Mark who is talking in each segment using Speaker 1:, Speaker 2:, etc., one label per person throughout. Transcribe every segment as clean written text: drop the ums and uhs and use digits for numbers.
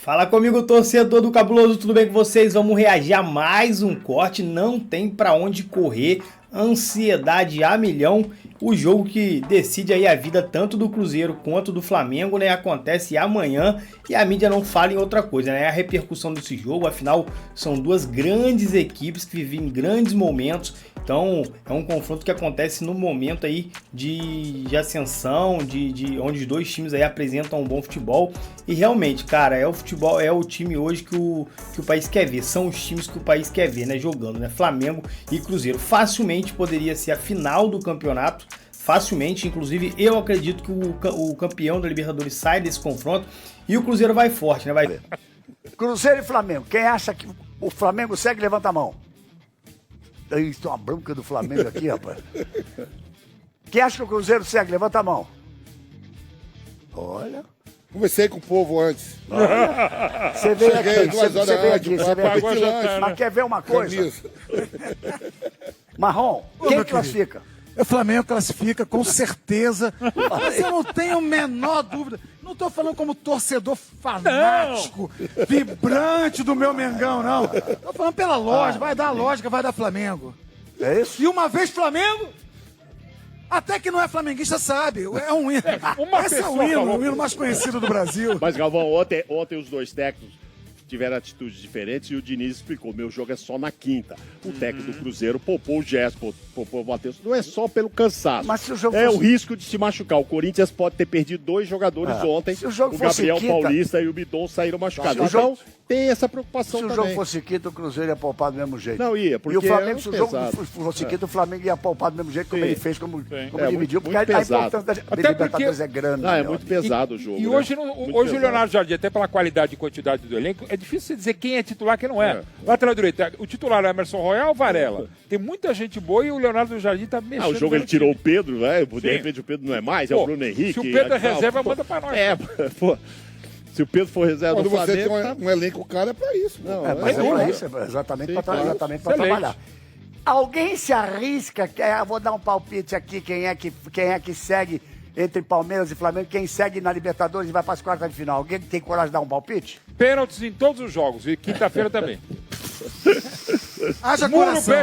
Speaker 1: Fala comigo, torcedor do Cabuloso, tudo bem com vocês? Vamos reagir a mais um corte, não tem pra onde correr, ansiedade a milhão. O jogo que decide aí a vida tanto do Cruzeiro quanto do Flamengo, né, acontece amanhã e a mídia não fala em outra coisa, né, a repercussão desse jogo, afinal são duas grandes equipes que vivem grandes momentos, então é um confronto que acontece no momento aí de ascensão, onde os dois times aí apresentam um bom futebol e realmente, cara, é o futebol, é o time hoje que o país quer ver, são os times que o país quer ver, né, jogando, né, Flamengo e Cruzeiro. Facilmente poderia ser a final do campeonato, facilmente, inclusive eu acredito que o campeão da Libertadores sai desse confronto e o Cruzeiro vai forte, né? Vai.
Speaker 2: Cruzeiro e Flamengo, quem acha que o Flamengo segue, levanta a mão. Isso é uma bronca do Flamengo aqui, rapaz. Quem acha que o Cruzeiro segue, levanta a mão. Olha.
Speaker 3: Conversei com o povo antes.
Speaker 2: Você veio aqui, você veio aqui, você veio aqui. Mas quer ver uma coisa? Marrom, quem classifica?
Speaker 4: O Flamengo classifica, com certeza. Mas eu não tenho a menor dúvida. Não estou falando como torcedor fanático, vibrante do meu Mengão, não. Estou falando pela lógica, vai dar lógica, vai dar Flamengo.
Speaker 2: É isso?
Speaker 4: E uma vez Flamengo, até que não é flamenguista sabe, é um hino. Esse é o hino mais conhecido do Brasil.
Speaker 5: Mas, Galvão, ontem os dois técnicos tiveram atitudes diferentes e o Diniz explicou, meu jogo é só na quinta. O técnico do Cruzeiro poupou o Gerson, poupou o Matheus. Não é só pelo cansaço. Mas se o jogo o risco de se machucar. O Corinthians pode ter perdido 2 jogadores ontem. Se o jogo Gabriel Paulista e o Bidon saíram machucados. Então, tem essa preocupação também.
Speaker 2: Se o jogo fosse quinta, o Cruzeiro ia poupar do mesmo jeito.
Speaker 5: Não ia, porque
Speaker 2: e o Flamengo, se o jogo fosse quinta, o Flamengo ia poupar do mesmo jeito, como ele fez, como dividiu. Porque a importância da Libertadores é grande.
Speaker 5: Não, é muito pesado o jogo.
Speaker 6: E hoje o Leonardo Jardim, até pela qualidade e quantidade do elenco, é difícil você dizer quem é titular e quem não é. Lateral direito, o titular é Emerson Royal ou Varela? Tem muita gente boa e o Leonardo Jardim tá mexendo.
Speaker 5: O jogo ele tirou o Pedro, né? De repente o Pedro não é mais, é o Bruno Henrique.
Speaker 6: Se o Pedro é reserva, manda pra nós.
Speaker 5: Pô. Se o Pedro for reserva do Flamengo...
Speaker 3: Quando você tem um elenco, cara, é pra isso.
Speaker 2: Não, mas é pra isso, exatamente pra trabalhar. Alguém se arrisca, vou dar um palpite aqui, quem é que segue entre Palmeiras e Flamengo, quem segue na Libertadores e vai para as quartas de final. Alguém tem coragem de dar um palpite?
Speaker 6: Pênaltis em todos os jogos, e quinta-feira também.
Speaker 4: Haja coração.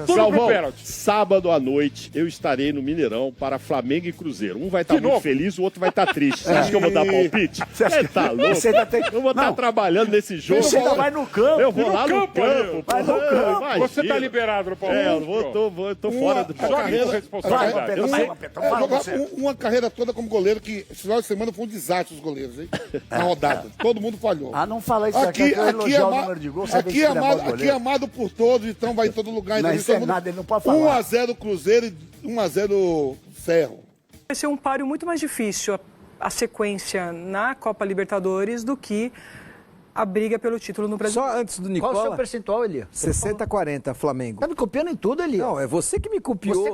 Speaker 5: Salvão, sábado à noite eu estarei no Mineirão para Flamengo e Cruzeiro. Um vai estar muito feliz, o outro vai estar triste. Você acha que eu vou dar palpite? Você tá louco? Eu vou estar trabalhando nesse jogo.
Speaker 2: Você ainda vai no campo.
Speaker 5: Eu vou lá no campo.
Speaker 2: Vai no campo.
Speaker 6: Você tá liberado no Palmeiras.
Speaker 5: Eu tô fora do
Speaker 6: carreira.
Speaker 3: Uma carreira toda como goleiro, que esse final de semana foi um desastre os goleiros, hein? Na rodada. Todo mundo falhou.
Speaker 2: Não fala isso aqui eu elogiar o número de gols.
Speaker 3: Aqui é amado por todos, então vai em todo lugar.
Speaker 2: Não, isso é nada, ele não pode falar.
Speaker 3: 1-0 Cruzeiro e 1-0 Ferro.
Speaker 7: Vai ser um páreo muito mais difícil a sequência na Copa Libertadores do que a briga pelo título no Brasil.
Speaker 8: Só antes do Nicola...
Speaker 2: Qual é o seu percentual, Eli?
Speaker 8: 60-40, Flamengo.
Speaker 2: Tá me copiando em tudo, Eli?
Speaker 8: Não, é você que me copiou.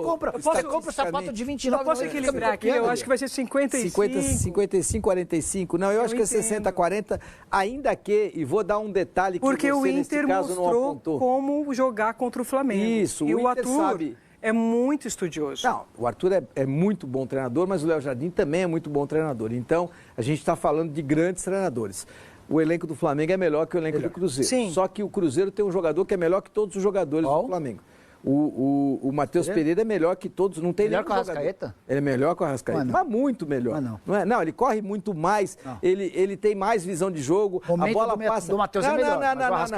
Speaker 2: Você compra sapato de 29.
Speaker 7: Eu posso equilibrar aqui, eu acho que vai ser 55.
Speaker 8: 55-45. Não, eu acho que é 60-40, ainda que, e vou dar um detalhe que
Speaker 7: porque
Speaker 8: você,
Speaker 7: o Inter
Speaker 8: nesse caso,
Speaker 7: mostrou
Speaker 8: não
Speaker 7: como jogar contra o Flamengo.
Speaker 8: Isso,
Speaker 7: e
Speaker 8: o
Speaker 7: Arthur
Speaker 8: sabe...
Speaker 7: é muito estudioso.
Speaker 8: Não, o Arthur é muito bom treinador, mas o Léo Jardim também é muito bom treinador. Então, a gente está falando de grandes treinadores. O elenco do Flamengo é melhor que o elenco do Cruzeiro.
Speaker 7: Sim.
Speaker 8: Só que o Cruzeiro tem um jogador que é melhor que todos os jogadores do Flamengo. O Matheus Pereira é melhor que todos, não tem
Speaker 2: melhor
Speaker 8: nenhum
Speaker 2: que o Arrascaeta?
Speaker 8: Ele é melhor que o Arrascaeta, mas muito melhor. Não, ele corre muito mais, ele tem mais visão de jogo, a bola passa...
Speaker 2: do Matheus é melhor,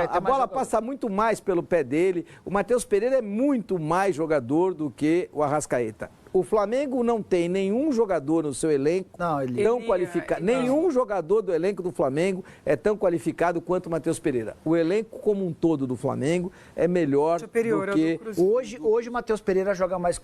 Speaker 8: a bola passa muito mais pelo pé dele. O Matheus Pereira é muito mais jogador do que o Arrascaeta. O Flamengo não tem nenhum jogador no seu elenco tão qualificado. Nenhum jogador do elenco do Flamengo é tão qualificado quanto o Matheus Pereira. O elenco como um todo do Flamengo é melhor do que...
Speaker 2: Hoje o Matheus Pereira joga mais...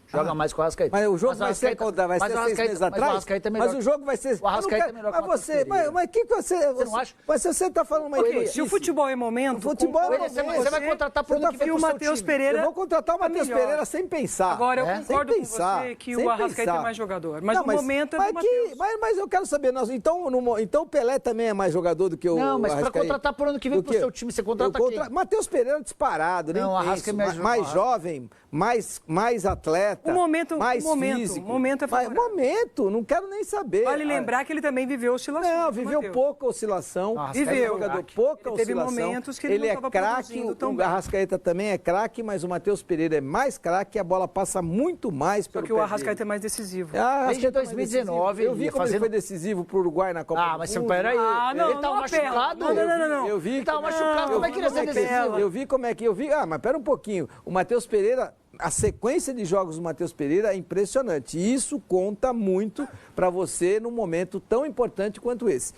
Speaker 2: Joga mais com o Arrascaeta.
Speaker 8: Mas o jogo vai ser 6 meses atrás? Mas o jogo vai ser...
Speaker 2: O Arrascaeta é melhor que o Matheus Pereira.
Speaker 8: Mas que você...
Speaker 2: Você não acha?
Speaker 8: Mas você está falando uma ideia.
Speaker 7: Se o futebol é momento...
Speaker 2: Você vai contratar por ano que vem
Speaker 7: o Matheus Pereira...
Speaker 8: Eu vou contratar o Matheus Pereira sem pensar.
Speaker 7: Agora, eu concordo com você que o Arrascaeta é mais jogador. Mas no momento é do Matheus.
Speaker 8: Mas eu quero saber, então o Pelé também é mais jogador do que o Arrascaeta?
Speaker 2: Não, mas para contratar por ano que vem pro seu time, você contrata quem?
Speaker 8: Matheus Pereira disparado, nem
Speaker 2: não, o Arrascaeta é
Speaker 8: mais jovem, mais atleta. atleta, mais físico.
Speaker 7: Momento é favorável.
Speaker 8: Momento, não quero nem saber.
Speaker 7: Vale lembrar que ele também viveu oscilações.
Speaker 8: Não, viveu pouca oscilação.
Speaker 7: Viveu.
Speaker 8: Jogador, pouca
Speaker 7: teve
Speaker 8: oscilação.
Speaker 7: momentos que ele não estava produzindo tão bem.
Speaker 8: O Arrascaeta também é craque, mas o Matheus Pereira é mais craque e a bola passa muito mais pelo pé
Speaker 7: Só que o Arrascaeta é mais decisivo.
Speaker 9: Desde 2019,
Speaker 8: eu vi como ele foi decisivo pro Uruguai na Copa do Mundo.
Speaker 9: Mas peraí.
Speaker 7: Ele
Speaker 9: tá machucado?
Speaker 7: Não.
Speaker 8: Eu vi.
Speaker 9: Ele tá machucado, como é que ele ia ser decisivo?
Speaker 8: Eu vi como é que... mas pera um pouquinho. O Matheus Pereira... A sequência de jogos do Matheus Pereira é impressionante. E isso conta muito para você num momento tão importante quanto esse.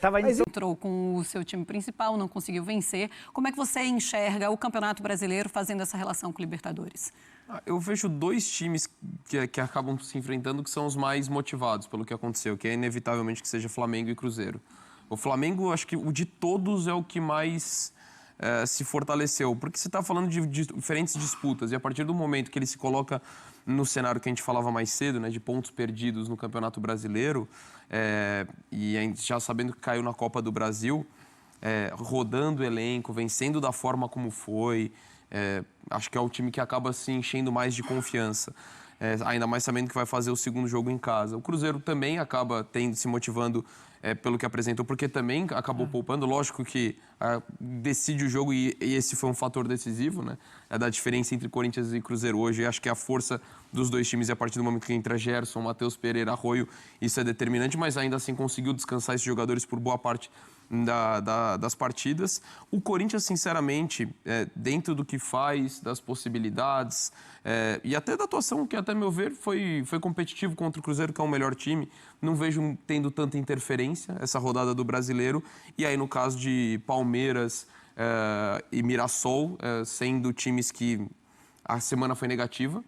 Speaker 10: Entrou com o seu time principal, não conseguiu vencer. Como é que você enxerga o Campeonato Brasileiro fazendo essa relação com o Libertadores?
Speaker 11: Eu vejo dois times que acabam se enfrentando que são os mais motivados pelo que aconteceu, que é inevitavelmente que seja Flamengo e Cruzeiro. O Flamengo, acho que o de todos é o que mais... se fortaleceu, porque você está falando de diferentes disputas e a partir do momento que ele se coloca no cenário que a gente falava mais cedo, né, de pontos perdidos no Campeonato Brasileiro, e a gente já sabendo que caiu na Copa do Brasil, rodando o elenco, vencendo da forma como foi, acho que é o time que acaba se enchendo mais de confiança. Ainda mais sabendo que vai fazer o segundo jogo em casa. O Cruzeiro também acaba se motivando pelo que apresentou, porque também acabou poupando. Lógico que decide o jogo e esse foi um fator decisivo, né? Da diferença entre Corinthians e Cruzeiro hoje. Acho que a força dos dois times, a partir do momento que entra Gerson, Matheus Pereira, Arroio, isso é determinante, mas ainda assim conseguiu descansar esses jogadores por boa parte das partidas. O Corinthians, sinceramente, dentro do que faz, das possibilidades e até da atuação, que até meu ver foi competitivo contra o Cruzeiro, que é o melhor time, não vejo tendo tanta interferência essa rodada do Brasileiro. E aí, no caso de Palmeiras e Mirassol, sendo times que a semana foi negativa,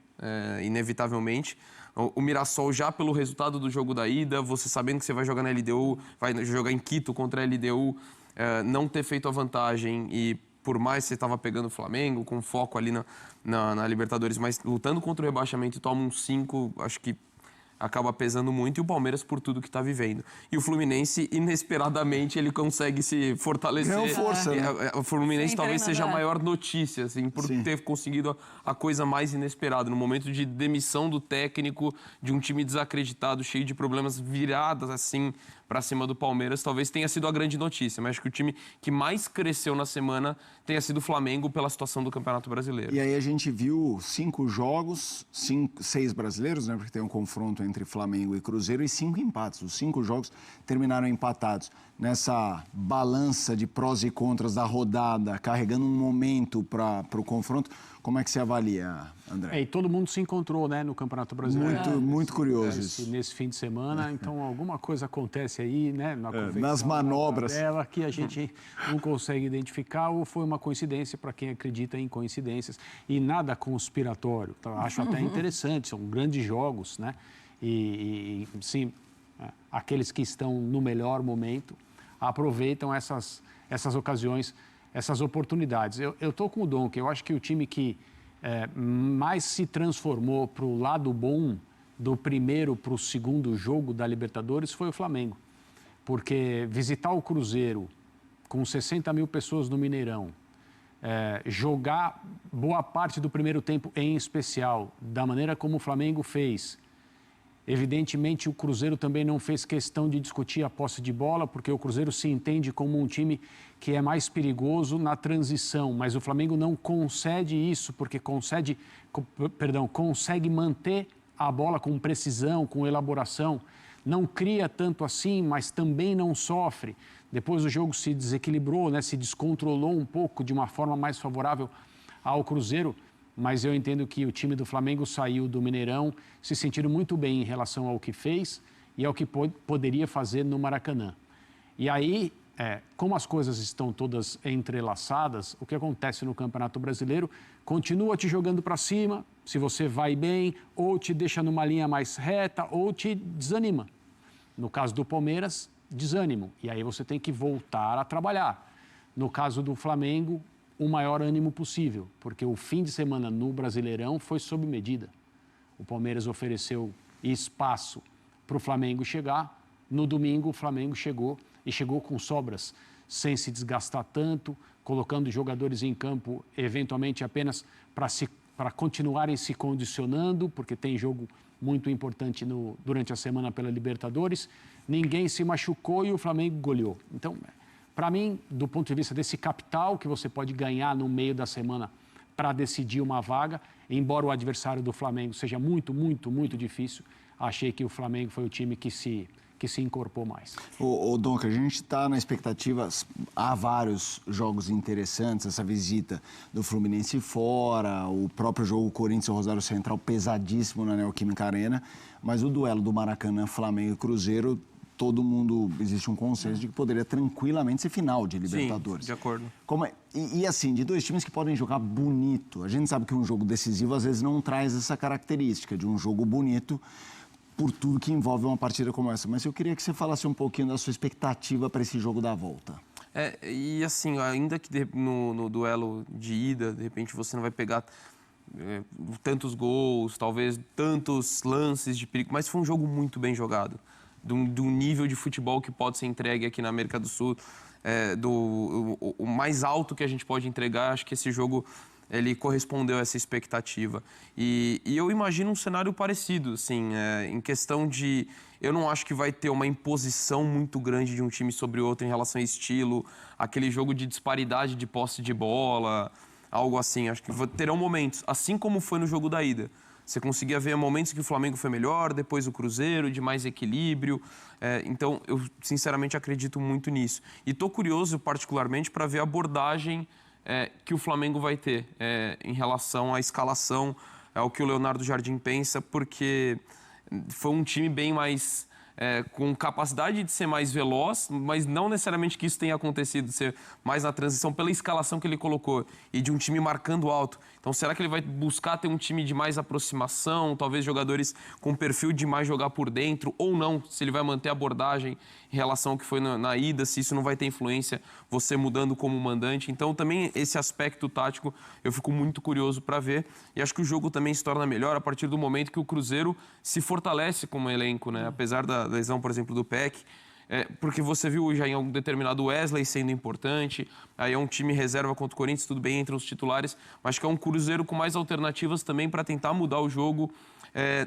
Speaker 11: inevitavelmente. O Mirassol, já pelo resultado do jogo da ida, você sabendo que você vai jogar na LDU, vai jogar em Quito contra a LDU, não ter feito a vantagem e por mais que você estava pegando o Flamengo, com foco ali na Libertadores, mas lutando contra o rebaixamento e toma um 5, acho que acaba pesando muito, e o Palmeiras por tudo que está vivendo. E o Fluminense, inesperadamente, ele consegue se fortalecer.
Speaker 12: Ganhou força, né?
Speaker 11: O Fluminense talvez seja a maior notícia, assim, por ter conseguido a coisa mais inesperada. No momento de demissão do técnico, de um time desacreditado, cheio de problemas, viradas assim para cima do Palmeiras, talvez tenha sido a grande notícia. Mas acho que o time que mais cresceu na semana tenha sido o Flamengo pela situação do Campeonato Brasileiro.
Speaker 12: E aí a gente viu 5 jogos, 6 brasileiros, né? Porque tem um confronto entre Flamengo e Cruzeiro, e 5 empates. Os 5 jogos terminaram empatados. Nessa balança de prós e contras da rodada, carregando um momento para o confronto, como é que você avalia, André?
Speaker 13: E todo mundo se encontrou, né, no Campeonato Brasileiro.
Speaker 12: Muito curioso isso.
Speaker 13: Nesse fim de semana, então alguma coisa acontece aí, né,
Speaker 12: nas manobras
Speaker 13: dela, que a gente não consegue identificar, ou foi uma coincidência para quem acredita em coincidências, e nada conspiratório. Então, acho até interessante, são grandes jogos, né, e sim, aqueles que estão no melhor momento aproveitam essas ocasiões, essas oportunidades. Eu estou com o Donk, eu acho que o time que mais se transformou para o lado bom do primeiro para o segundo jogo da Libertadores foi o Flamengo. Porque visitar o Cruzeiro com 60 mil pessoas no Mineirão, jogar boa parte do primeiro tempo em especial, da maneira como o Flamengo fez. Evidentemente, o Cruzeiro também não fez questão de discutir a posse de bola, porque o Cruzeiro se entende como um time que é mais perigoso na transição, mas o Flamengo não concede isso, porque consegue manter a bola com precisão, com elaboração. Não cria tanto assim, mas também não sofre. Depois o jogo se desequilibrou, né, se descontrolou um pouco de uma forma mais favorável ao Cruzeiro, mas eu entendo que o time do Flamengo saiu do Mineirão se sentindo muito bem em relação ao que fez e ao que poderia fazer no Maracanã. E aí, como as coisas estão todas entrelaçadas, o que acontece no Campeonato Brasileiro continua te jogando para cima, se você vai bem, ou te deixa numa linha mais reta, ou te desanima. No caso do Palmeiras, desânimo. E aí você tem que voltar a trabalhar. No caso do Flamengo, o maior ânimo possível, porque o fim de semana no Brasileirão foi sob medida. O Palmeiras ofereceu espaço para o Flamengo chegar. No domingo, o Flamengo chegou e chegou com sobras, sem se desgastar tanto, colocando jogadores em campo, eventualmente apenas para para continuarem se condicionando, porque tem jogo muito importante durante a semana pela Libertadores. Ninguém se machucou e o Flamengo goleou. Então, para mim, do ponto de vista desse capital que você pode ganhar no meio da semana para decidir uma vaga, embora o adversário do Flamengo seja muito, muito, muito difícil, achei que o Flamengo foi o time que se incorporou mais.
Speaker 12: Ô Donca, a gente está na expectativa, há vários jogos interessantes, essa visita do Fluminense fora, o próprio jogo Corinthians e Rosário Central pesadíssimo na Neoquímica Arena, mas o duelo do Maracanã, Flamengo e Cruzeiro, todo mundo, existe um consenso de que poderia tranquilamente ser final de Libertadores.
Speaker 11: Sim, de acordo.
Speaker 12: E assim, de dois times que podem jogar bonito, a gente sabe que um jogo decisivo às vezes não traz essa característica de um jogo bonito, por tudo que envolve uma partida como essa. Mas eu queria que você falasse um pouquinho da sua expectativa para esse jogo da volta.
Speaker 11: E assim, ainda que no duelo de ida, de repente você não vai pegar tantos gols, talvez tantos lances de perigo, mas foi um jogo muito bem jogado, do nível de futebol que pode ser entregue aqui na América do Sul, o mais alto que a gente pode entregar. Acho que esse jogo ele correspondeu a essa expectativa. E eu imagino um cenário parecido, assim, em questão de... Eu não acho que vai ter uma imposição muito grande de um time sobre o outro em relação a estilo, aquele jogo de disparidade de posse de bola, algo assim. Acho que terão momentos, assim como foi no jogo da ida. Você conseguia ver momentos que o Flamengo foi melhor, depois o Cruzeiro, de mais equilíbrio. Então, eu sinceramente acredito muito nisso. E estou curioso, particularmente, para ver a abordagem que o Flamengo vai ter em relação à escalação, ao que o Leonardo Jardim pensa, porque foi um time bem mais... com capacidade de ser mais veloz, mas não necessariamente que isso tenha acontecido, ser mais na transição pela escalação que ele colocou e de um time marcando alto. Então, será que ele vai buscar ter um time de mais aproximação, talvez jogadores com perfil de mais jogar por dentro, ou não, se ele vai manter a abordagem em relação ao que foi na ida, se isso não vai ter influência, você mudando como mandante. Então, também esse aspecto tático eu fico muito curioso para ver, e acho que o jogo também se torna melhor a partir do momento que o Cruzeiro se fortalece como elenco, né? Apesar da lesão, por exemplo, do Peck, porque você viu já em algum determinado Wesley sendo importante, aí é um time reserva contra o Corinthians, tudo bem, entre os titulares, mas que é um Cruzeiro com mais alternativas também para tentar mudar o jogo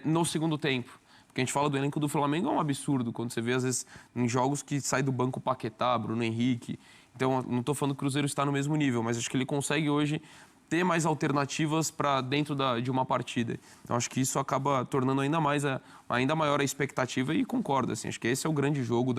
Speaker 11: no segundo tempo. Porque a gente fala do elenco do Flamengo, é um absurdo quando você vê, às vezes, em jogos que sai do banco Paquetá, Bruno Henrique. Então, não estou falando que o Cruzeiro está no mesmo nível, mas acho que ele consegue hoje ter mais alternativas para dentro de uma partida. Então, acho que isso acaba tornando ainda maior a expectativa, e concordo, assim, acho que esse é o grande jogo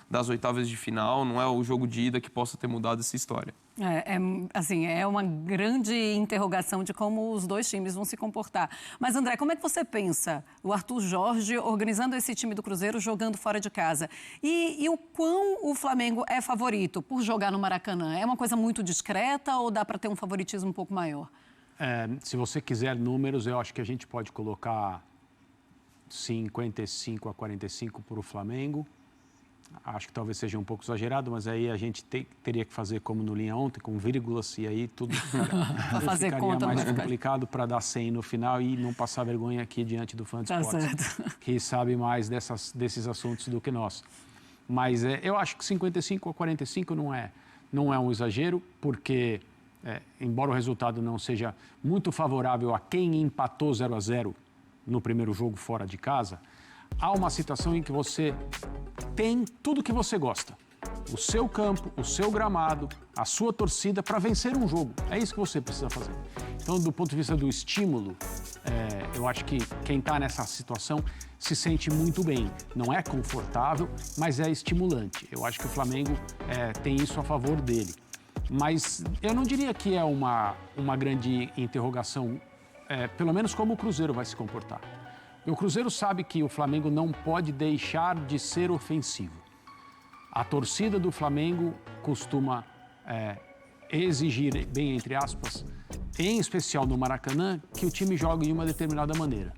Speaker 11: das oitavas de final, não é o jogo de ida que possa ter mudado essa história.
Speaker 10: É uma grande interrogação de como os dois times vão se comportar. Mas, André, como é que você pensa o Arthur Jorge organizando esse time do Cruzeiro jogando fora de casa? E o quão o Flamengo é favorito por jogar no Maracanã? É uma coisa muito discreta ou dá para ter um favoritismo um pouco maior?
Speaker 13: Se você quiser números, eu acho que a gente pode colocar 55-45 para o Flamengo. Acho que talvez seja um pouco exagerado, mas aí a gente teria que fazer como no Linha Ontem, com vírgulas, e aí tudo ficaria mais complicado para dar 100 no final e não passar vergonha aqui diante do Fã de Esportes, que sabe mais desses assuntos do que nós. Mas eu acho que 55-45 não é um exagero, porque, embora o resultado não seja muito favorável a quem empatou 0-0 no primeiro jogo fora de casa, há uma situação em que você tem tudo que você gosta. O seu campo, o seu gramado, a sua torcida para vencer um jogo. É isso que você precisa fazer. Então, do ponto de vista do estímulo, eu acho que quem está nessa situação se sente muito bem. Não é confortável, mas é estimulante. Eu acho que o Flamengo tem isso a favor dele. Mas eu não diria que é uma grande interrogação, pelo menos como o Cruzeiro vai se comportar. O Cruzeiro sabe que o Flamengo não pode deixar de ser ofensivo. A torcida do Flamengo costuma exigir, bem entre aspas, em especial no Maracanã, que o time jogue de uma determinada maneira.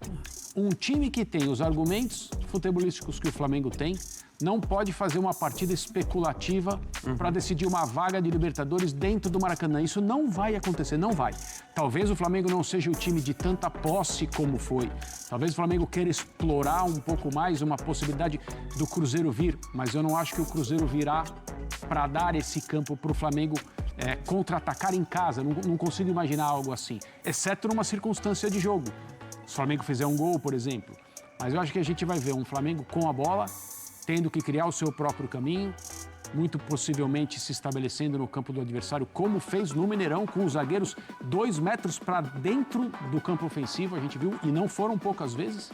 Speaker 13: Um time que tem os argumentos futebolísticos que o Flamengo tem não pode fazer uma partida especulativa para decidir uma vaga de Libertadores dentro do Maracanã. Isso não vai acontecer, não vai. Talvez o Flamengo não seja o time de tanta posse como foi. Talvez o Flamengo queira explorar um pouco mais uma possibilidade do Cruzeiro vir, mas eu não acho que o Cruzeiro virá para dar esse campo para o Flamengo contra-atacar em casa. Não consigo imaginar algo assim, exceto numa circunstância de jogo. Se o Flamengo fizer um gol, por exemplo. Mas eu acho que a gente vai ver um Flamengo com a bola, tendo que criar o seu próprio caminho, muito possivelmente se estabelecendo no campo do adversário, como fez no Mineirão, com os zagueiros 2 metros para dentro do campo ofensivo, a gente viu, e não foram poucas vezes.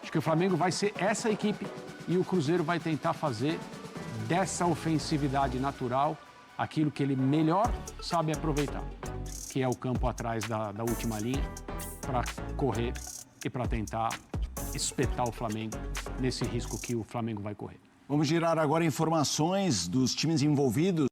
Speaker 13: Acho que o Flamengo vai ser essa equipe e o Cruzeiro vai tentar fazer dessa ofensividade natural aquilo que ele melhor sabe aproveitar, que é o campo atrás da última linha, para correr e para tentar espetar o Flamengo nesse risco que o Flamengo vai correr.
Speaker 12: Vamos girar agora informações dos times envolvidos.